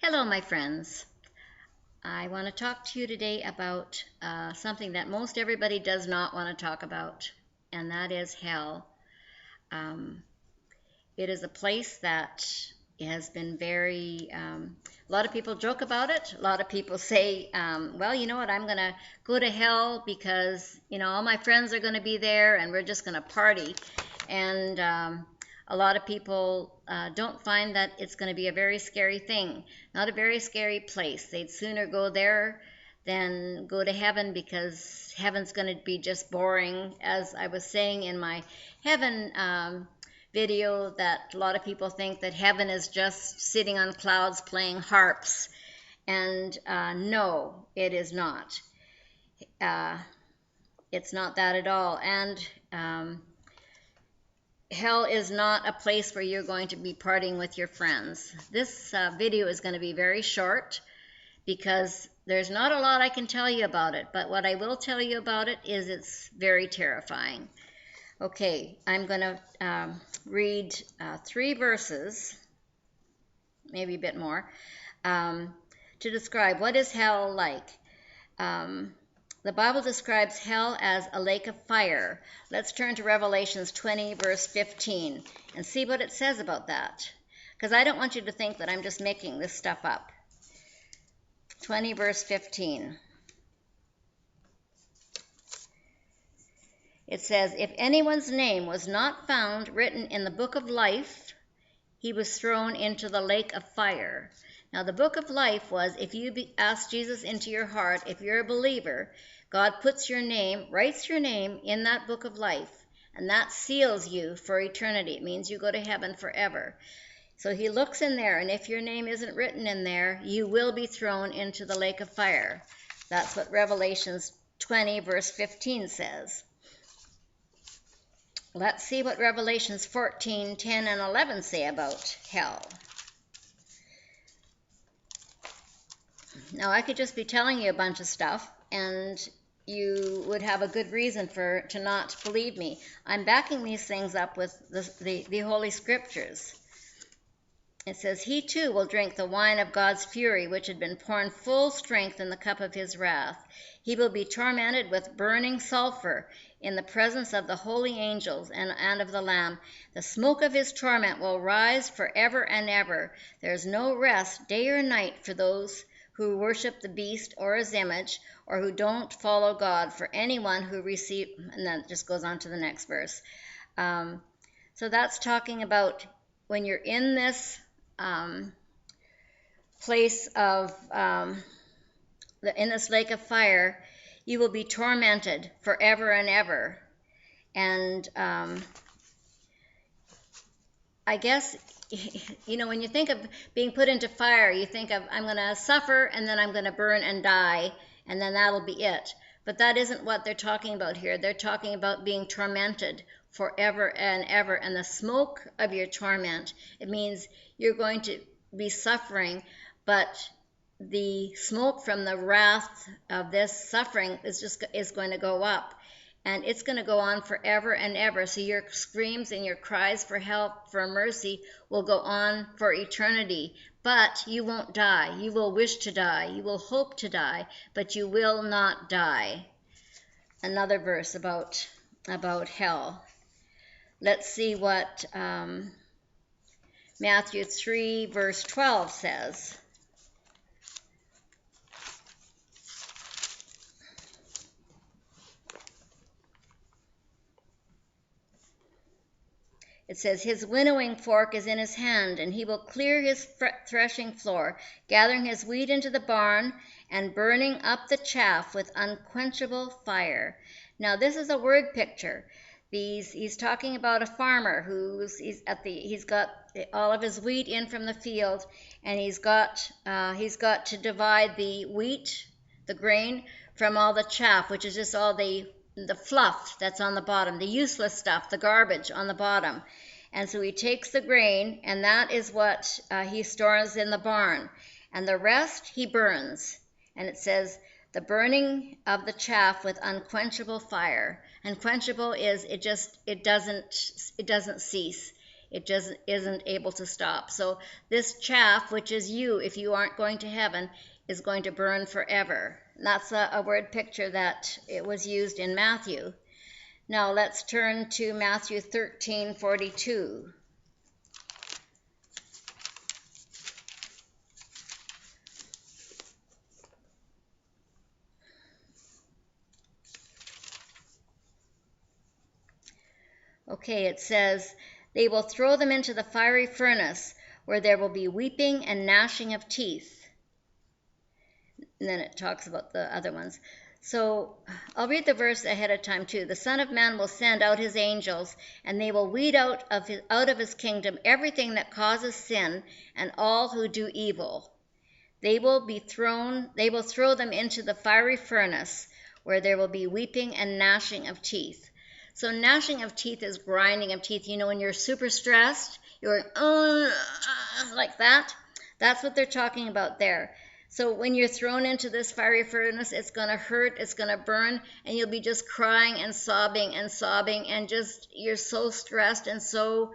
Hello, my friends. I want to talk to you today about something that most everybody does not want to talk about, and that is hell. Um, it is a place that has been a lot of people joke about it. A lot of people say, well, you know what, I'm going to go to hell because, all my friends are going to be there and we're just going to party. And a lot of people don't find that it's going to be a very scary thing, not a very scary place. They'd sooner go there than go to heaven because heaven's going to be just boring. As I was saying in my heaven video, that a lot of people think that heaven is just sitting on clouds playing harps, and no, it is not. It's not that at all. And hell is not a place where you're going to be partying with your friends. This video is going to be very short because there's not a lot I can tell you about it, but what I will tell you about it is it's very terrifying. Okay, I'm going to read 3 verses, maybe a bit more, to describe what is hell like. The Bible describes hell as a lake of fire. Let's turn to Revelations 20, verse 15, and see what it says about that, because I don't want you to think that I'm just making this stuff up. 20, verse 15. It says, "If anyone's name was not found written in the book of life, he was thrown into the lake of fire." Now, the book of life was, if you ask Jesus into your heart, if you're a believer, God puts your name, writes your name in that book of life, and that seals you for eternity. It means you go to heaven forever. So he looks in there, and if your name isn't written in there, you will be thrown into the lake of fire. That's what Revelations 20, verse 15 says. Let's see what Revelations 14, 10, and 11 say about hell. Now, I could just be telling you a bunch of stuff, and you would have a good reason to not believe me. I'm backing these things up with the Holy Scriptures. It says, "He too will drink the wine of God's fury, which had been poured full strength in the cup of his wrath. He will be tormented with burning sulfur in the presence of the holy angels and of the Lamb. The smoke of his torment will rise forever and ever. There is no rest day or night for those who worship the beast or his image, or who don't follow God, for anyone who receive," and then it just goes on to the next verse. So that's talking about when you're in this place of, in this lake of fire, you will be tormented forever and ever. And I guess, when you think of being put into fire, you think of, I'm going to suffer and then I'm going to burn and die, and then that'll be it. But that isn't what they're talking about here. They're talking about being tormented forever and ever. And the smoke of your torment, it means you're going to be suffering, but the smoke from the wrath of this suffering is going to go up. And it's going to go on forever and ever. So your screams and your cries for help, for mercy, will go on for eternity. But you won't die. You will wish to die. You will hope to die, but you will not die. Another verse about hell. Let's see what Matthew 3, verse 12 says. It says, "His winnowing fork is in his hand, and he will clear his threshing floor, gathering his wheat into the barn, and burning up the chaff with unquenchable fire." Now, this is a word picture. He's talking about a farmer he's got all of his wheat in from the field, and he's got to divide the wheat, the grain, from all the chaff, which is just all the fluff that's on the bottom, the useless stuff, the garbage on the bottom. And so he takes the grain, and that is what he stores in the barn. And the rest he burns. And it says, the burning of the chaff with unquenchable fire. Unquenchable is it doesn't cease. It just isn't able to stop. So this chaff, which is you, if you aren't going to heaven, is going to burn forever. And that's a word picture that it was used in Matthew. Now let's turn to Matthew 13:42. Okay, it says, they will throw them into the fiery furnace, where there will be weeping and gnashing of teeth. And then it talks about the other ones. So I'll read the verse ahead of time too. The Son of Man will send out his angels, and they will weed out of his kingdom everything that causes sin and all who do evil. They will throw them into the fiery furnace, where there will be weeping and gnashing of teeth. So gnashing of teeth is grinding of teeth. You know, when you're super stressed, you're like that. That's what they're talking about there. So when you're thrown into this fiery furnace, it's going to hurt, it's going to burn, and you'll be just crying and sobbing, and just, you're so stressed and so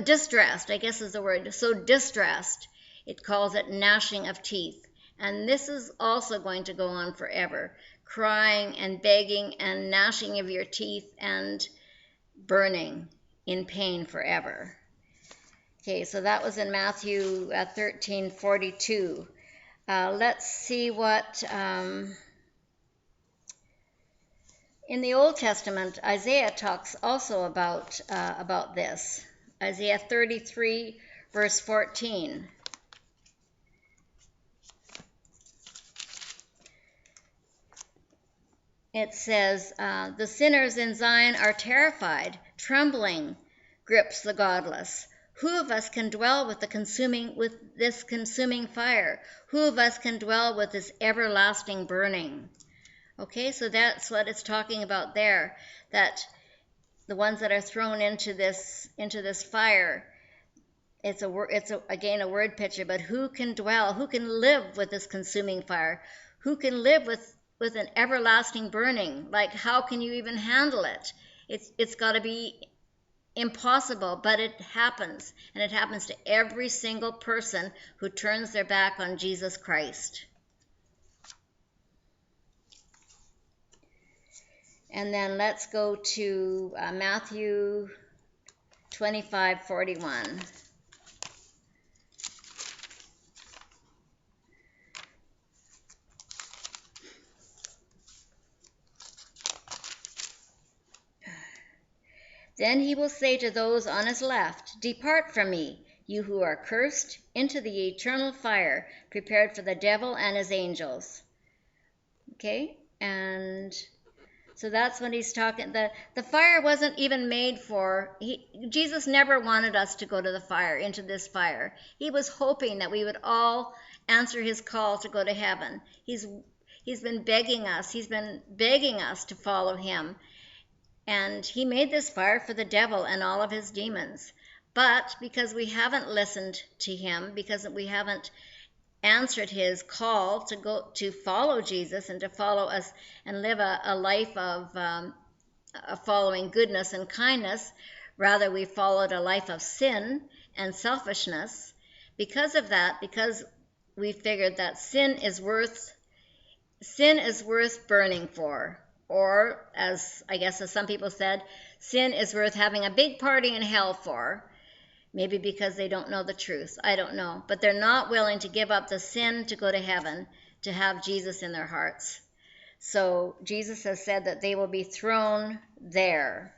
distressed, I guess is the word, so distressed. It calls it gnashing of teeth. And this is also going to go on forever. Crying and begging and gnashing of your teeth and burning in pain forever. Okay, so that was in Matthew 13:42. Let's see what in the Old Testament, Isaiah talks also about this. Isaiah 33, verse 14. It says, the sinners in Zion are terrified, trembling grips the godless. Who of us can dwell with this consuming fire? Who of us can dwell with this everlasting burning? Okay, so that's what it's talking about there, that the ones that are thrown into this fire, it's again a word picture, but who can live with this consuming fire? Who can live with an everlasting burning? Like, how can you even handle it? It's got to be impossible, but it happens, and it happens to every single person who turns their back on Jesus Christ. And then let's go to Matthew 25:41. Then he will say to those on his left, depart from me, you who are cursed, into the eternal fire prepared for the devil and his angels. Okay, and so that's when he's talking. The fire wasn't even made for, Jesus never wanted us to go to the fire, into this fire. He was hoping that we would all answer his call to go to heaven. He's been begging us to follow him. And he made this fire for the devil and all of his demons. But because we haven't listened to him, because we haven't answered his call to follow Jesus and to follow us and live a life of following goodness and kindness, rather we followed a life of sin and selfishness. Because of that, because we figured that sin is worth burning for. Or, as some people said, sin is worth having a big party in hell for. Maybe because they don't know the truth. I don't know. But they're not willing to give up the sin to go to heaven, to have Jesus in their hearts. So Jesus has said that they will be thrown there.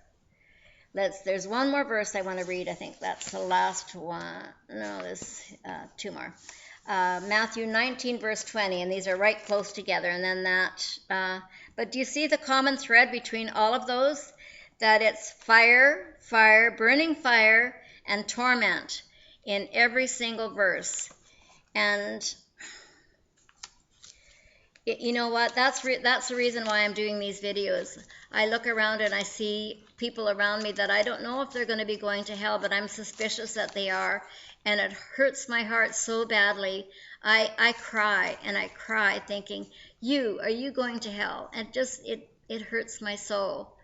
There's one more verse I want to read. I think that's the last one. No, there's two more. Matthew 19, verse 20, and these are right close together. And then but do you see the common thread between all of those? That it's fire, burning fire, and torment in every single verse. And you know what? That's the reason why I'm doing these videos. I look around and I see people around me that I don't know if they're going to be going to hell, but I'm suspicious that they are. And it hurts my heart so badly. I cry and I cry thinking, are you going to hell? And it hurts my soul.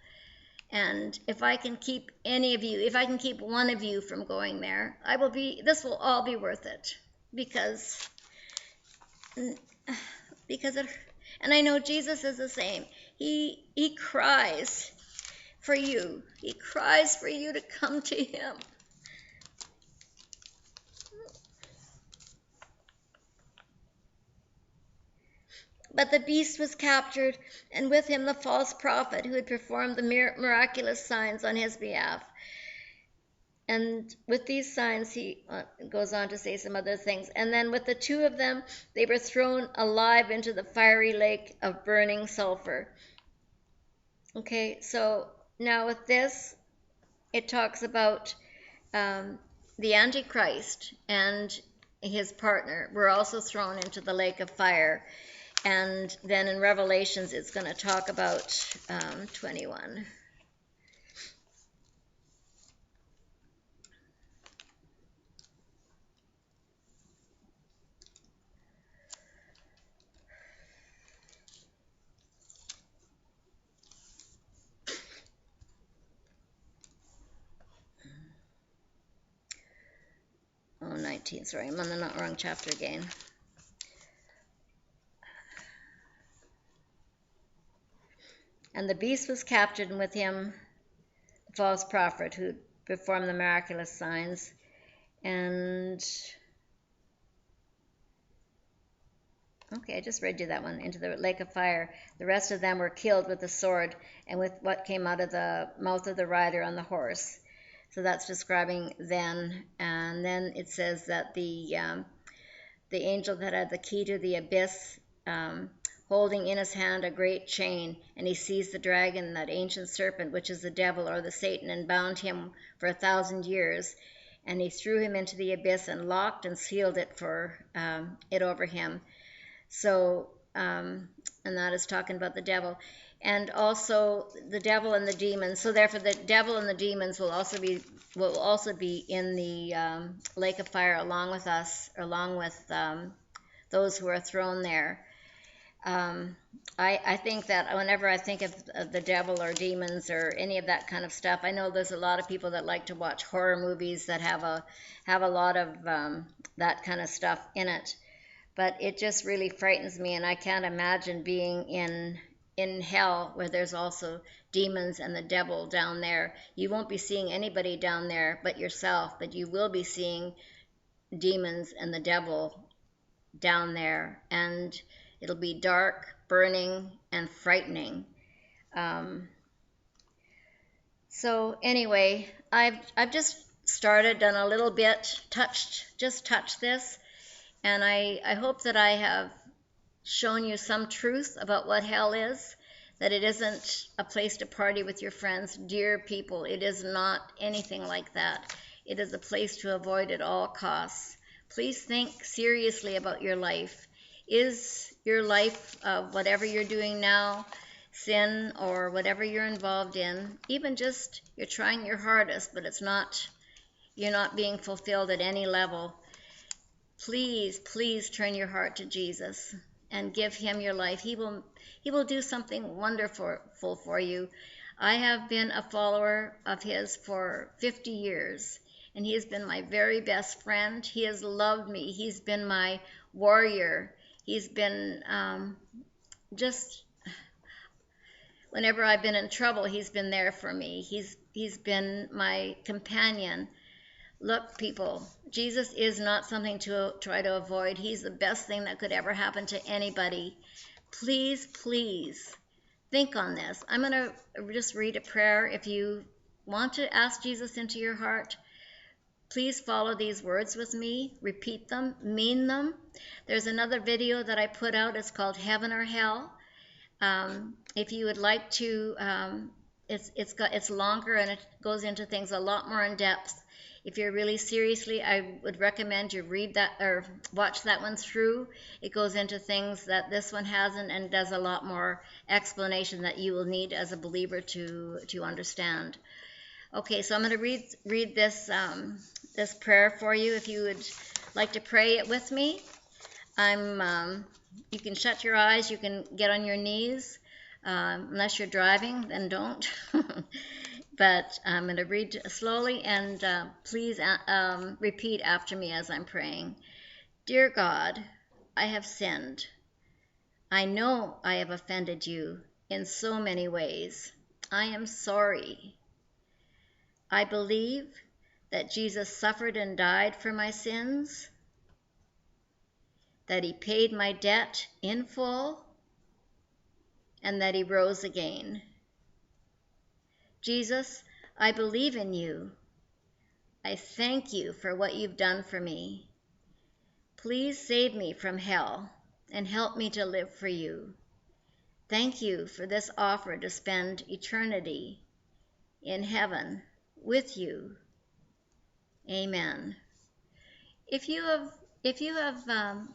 And if I can keep any of you, if I can keep one of you from going there, this will all be worth it. Because it, and I know Jesus is the same. He cries for you. He cries for you to come to him. But the beast was captured, and with him the false prophet who had performed the miraculous signs on his behalf. And with these signs, he goes on to say some other things. And then with the two of them, they were thrown alive into the fiery lake of burning sulfur. Okay, so now with this, it talks about the Antichrist and his partner were also thrown into the lake of fire. And then in Revelations, it's going to talk about 21. Oh, 19, sorry, I'm on the wrong chapter again. And the beast was captured, and with him the false prophet who performed the miraculous signs. And okay, I just read you that one, into the lake of fire. The rest of them were killed with the sword and with what came out of the mouth of the rider on the horse. So that's describing then. And then it says that the angel that had the key to the abyss, holding in his hand a great chain, and he seized the dragon, that ancient serpent, which is the devil or the Satan, and bound him for 1,000 years. And he threw him into the abyss and locked and sealed it over him. So, and that is talking about the devil. And also the devil and the demons. So therefore the devil and the demons will also be in the lake of fire along with us, along with those who are thrown there. I think that whenever I think of the devil or demons or any of that kind of stuff, I know there's a lot of people that like to watch horror movies that have a lot of that kind of stuff in it. But it just really frightens me, and I can't imagine being in hell where there's also demons and the devil down there. You won't be seeing anybody down there but yourself, but you will be seeing demons and the devil down there, and it'll be dark, burning, and frightening. So anyway, I've just done a little bit, touched this, and I hope that I have shown you some truth about what hell is, that it isn't a place to party with your friends. Dear people, it is not anything like that. It is a place to avoid at all costs. Please think seriously about your life. Is your life, whatever you're doing now, sin or whatever you're involved in, even just you're trying your hardest, but you're not being fulfilled at any level? Please turn your heart to Jesus and give him your life. He will do something wonderful for you. I have been a follower of his for 50 years, and he has been my very best friend. He has loved me. He's been my warrior. He's been just whenever I've been in trouble, he's been there for me. He's been my companion. Look, people, Jesus is not something to try to avoid. He's the best thing that could ever happen to anybody. Please think on this. I'm going to just read a prayer. If you want to ask Jesus into your heart, please follow these words with me. Repeat them, mean them. There's another video that I put out. It's called Heaven or Hell. If you would like to, it's longer and it goes into things a lot more in depth. If you're really seriously, I would recommend you read that or watch that one through. It goes into things that this one hasn't and does a lot more explanation that you will need as a believer to understand. Okay, so I'm going to read this this prayer for you. If you would like to pray it with me, you can shut your eyes, you can get on your knees. Unless you're driving, then don't. But I'm going to read slowly, and please repeat after me as I'm praying. Dear God, I have sinned. I know I have offended you in so many ways. I am sorry. I believe that Jesus suffered and died for my sins, that he paid my debt in full, and that he rose again. Jesus, I believe in you. I thank you for what you've done for me. Please save me from hell and help me to live for you. Thank you for this offer to spend eternity in heaven with you. Amen. If you have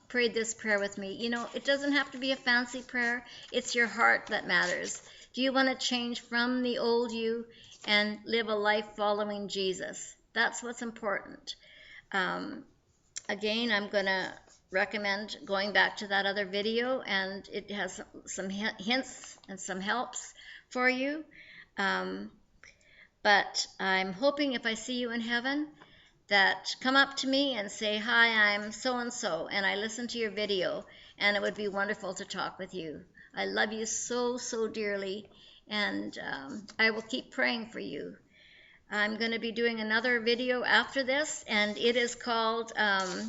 prayed this prayer with me, it doesn't have to be a fancy prayer. It's your heart that matters. Do you want to change from the old you and live a life following Jesus? That's what's important. Again, I'm going to recommend going back to that other video, and it has some hints and some helps for you. But I'm hoping if I see you in heaven, that come up to me and say, hi, I'm so-and-so, and I listened to your video, and it would be wonderful to talk with you. I love you so, so dearly, and I will keep praying for you. I'm going to be doing another video after this, and it is called The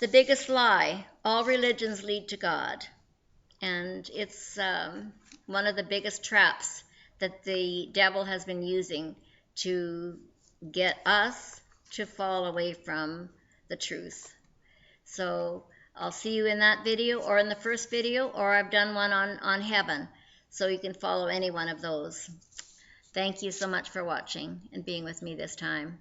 Biggest Lie, All Religions Lead to God. And it's one of the biggest traps that the devil has been using to get us to fall away from the truth. So I'll see you in that video, or in the first video, or I've done one on heaven, so you can follow any one of those. Thank you so much for watching and being with me this time.